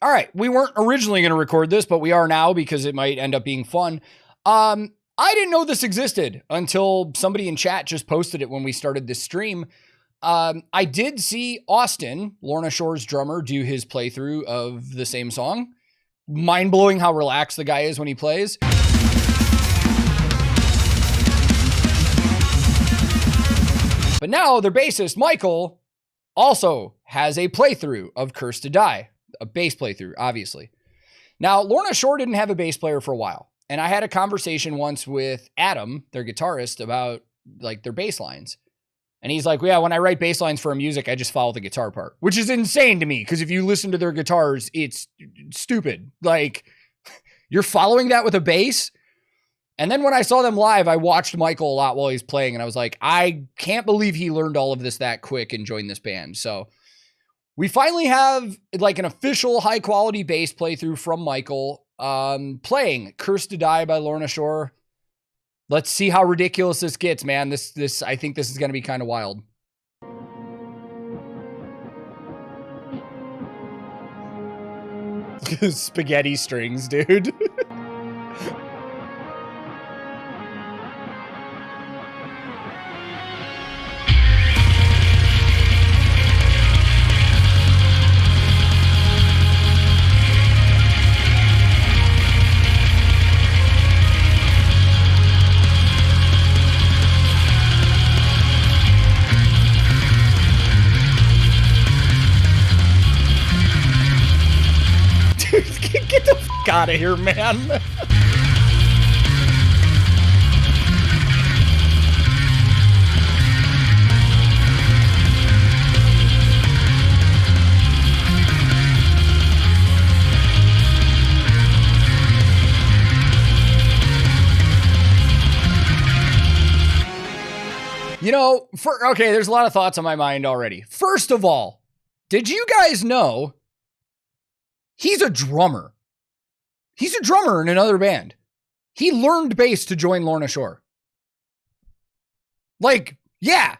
All right, we weren't originally going to record this, but we are now because it might end up being fun. I didn't know this existed until somebody in chat just posted it when we started this stream. I did see Austin, Lorna Shore's drummer, do his playthrough of the same song. Mind-blowing how relaxed the guy is when he plays. But now their bassist, Michael, also has a playthrough of Curse to Die. A bass playthrough, obviously. Now, Lorna Shore didn't have a bass player for a while. And I had a conversation once with Adam, their guitarist, about like their bass lines. And he's like, yeah, when I write bass lines for music, I just follow the guitar part, which is insane to me. Because if you listen to their guitars, it's stupid. Like, you're following that with a bass. And then when I saw them live, I watched Michael a lot while he's playing. And I was like, I can't believe he learned all of this that quick and joined this band. So we finally have like an official high quality bass playthrough from Michael, playing Curse to Die by Lorna Shore. Let's see how ridiculous this gets, man. I think this is going to be kind of wild. Spaghetti strings, dude. Get the fuck out of here, man. You know, okay, there's a lot of thoughts on my mind already. First of all, did you guys know he's a drummer? He's a drummer in another band. He learned bass to join Lorna Shore. Like, yeah.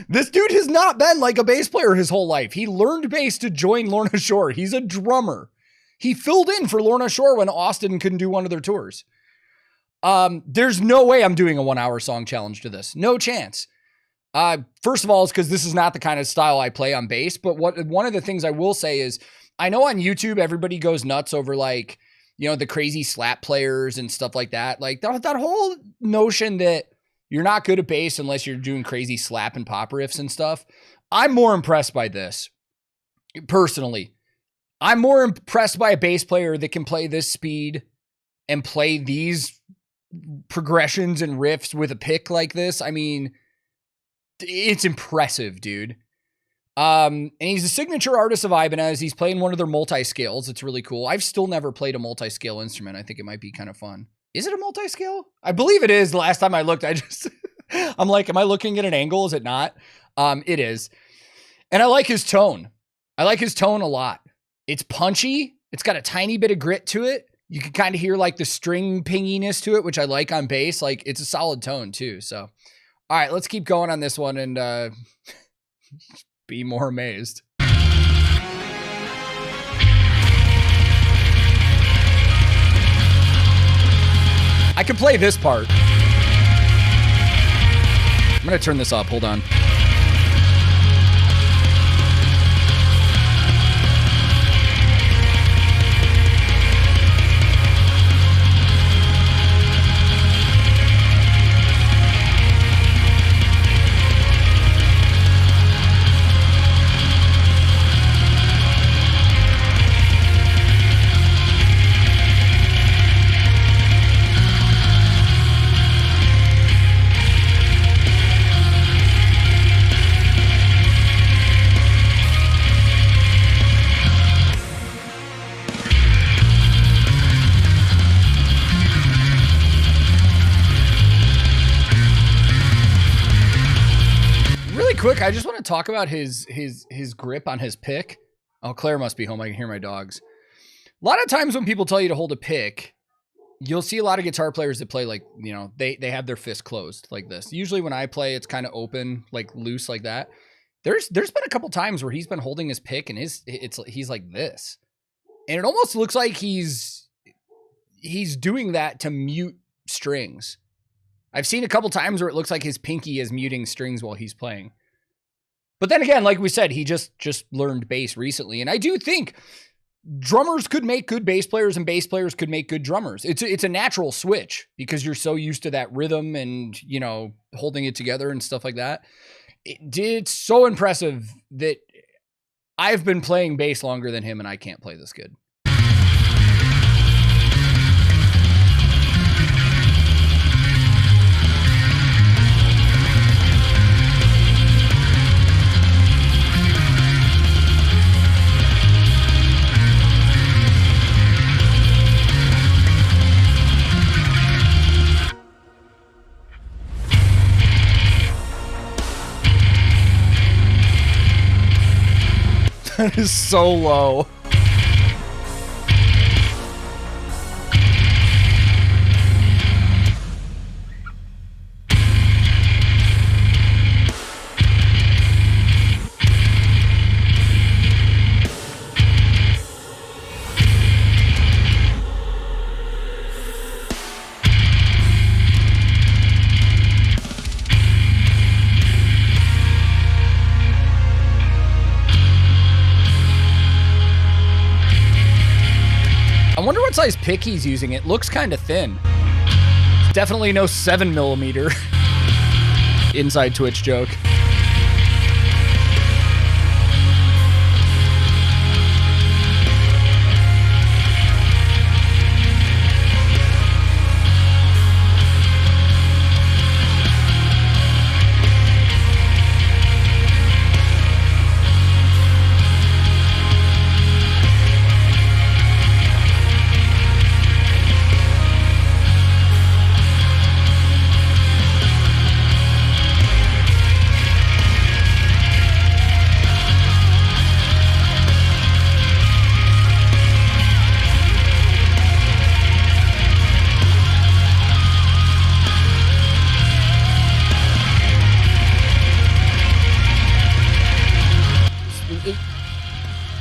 This dude has not been like a bass player his whole life. He learned bass to join Lorna Shore. He's a drummer. He filled in for Lorna Shore when Austin couldn't do one of their tours. There's no way I'm doing a 1 hour song challenge to this. No chance. First of all, it's because this is not the kind of style I play on bass. But one of the things I will say is, I know on YouTube, everybody goes nuts over like, you know, the crazy slap players and stuff like that. Like that whole notion that you're not good at bass unless you're doing crazy slap and pop riffs and stuff. I'm more impressed by this. Personally, I'm more impressed by a bass player that can play this speed and play these progressions and riffs with a pick like this. I mean, it's impressive, dude. And he's a signature artist of Ibanez. He's playing one of their multi-scales. It's really cool. I've still never played a multi-scale instrument. I think it might be kind of fun. Is it a multi-scale? I believe it is. The last time I looked, I'm like, am I looking at an angle? Is it not? It is. And I like his tone. I like his tone a lot. It's punchy. It's got a tiny bit of grit to it. You can kind of hear like the string pinginess to it, which I like on bass. Like it's a solid tone too. So, all right, let's keep going on this one and, be more amazed. I can play this part. I'm going to turn this up. Hold on. Quick, I just want to talk about his grip on his pick. Oh, Claire must be home. I can hear my dogs. A lot of times when people tell you to hold a pick, you'll see a lot of guitar players that play like, you know, they have their fist closed like this. Usually when I play, it's kind of open, like loose like that. There's been a couple times where he's been holding his pick and he's like this. And it almost looks like he's doing that to mute strings. I've seen a couple times where it looks like his pinky is muting strings while he's playing. But then again, like we said, he just learned bass recently. And I do think drummers could make good bass players and bass players could make good drummers. It's a natural switch because you're so used to that rhythm and, you know, holding it together and stuff like that. It's so impressive that I've been playing bass longer than him and I can't play this good. That is so low. I wonder what size pick he's using. It looks kind of thin. It's definitely no 7mm. Inside Twitch joke.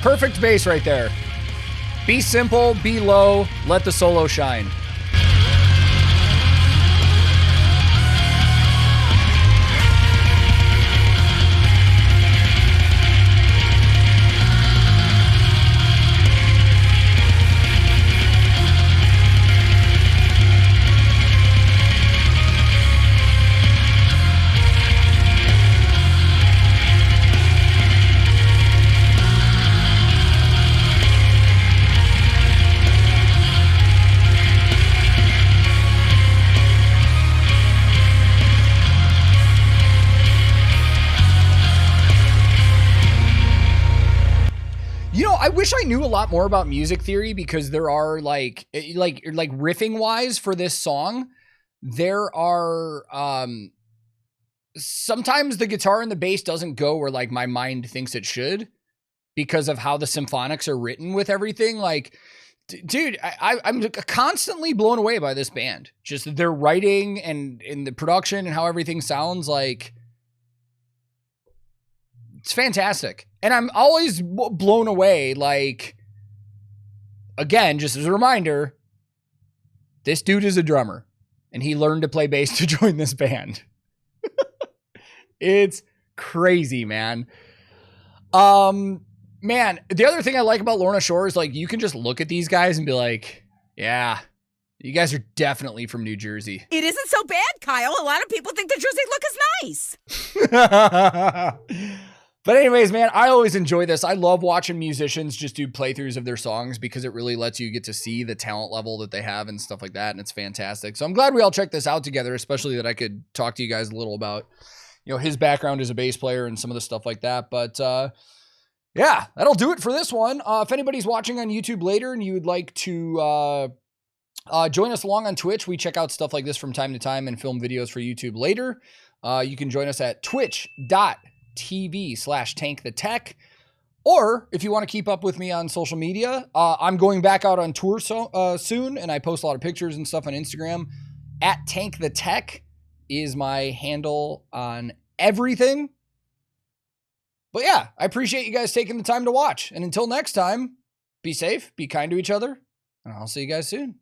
Perfect bass right there. Be simple, be low, let the solo shine. I wish I knew a lot more about music theory because there are like riffing wise for this song, there are sometimes the guitar and the bass doesn't go where like my mind thinks it should because of how the symphonics are written with everything. Like, dude, I'm constantly blown away by this band. Just their writing and in the production and how everything sounds like. It's fantastic. And I'm always blown away. Like, again, just as a reminder, this dude is a drummer and he learned to play bass to join this band. It's crazy, man. Man, the other thing I like about Lorna Shore is like, you can just look at these guys and be like, yeah, you guys are definitely from New Jersey. It isn't so bad, Kyle. A lot of people think the Jersey look is nice. But anyways, man, I always enjoy this. I love watching musicians just do playthroughs of their songs because it really lets you get to see the talent level that they have and stuff like that. And it's fantastic. So I'm glad we all checked this out together, especially that I could talk to you guys a little about, you know, his background as a bass player and some of the stuff like that. But yeah, that'll do it for this one. If anybody's watching on YouTube later and you would like to join us along on Twitch, we check out stuff like this from time to time and film videos for YouTube later. You can join us at twitch.tv/TankTheTech. Or if you want to keep up with me on social media, I'm going back out on tour soon, and I post a lot of pictures and stuff on Instagram. At TankTheTech is my handle on everything. But yeah, I appreciate you guys taking the time to watch. And until next time, be safe, be kind to each other, and I'll see you guys soon.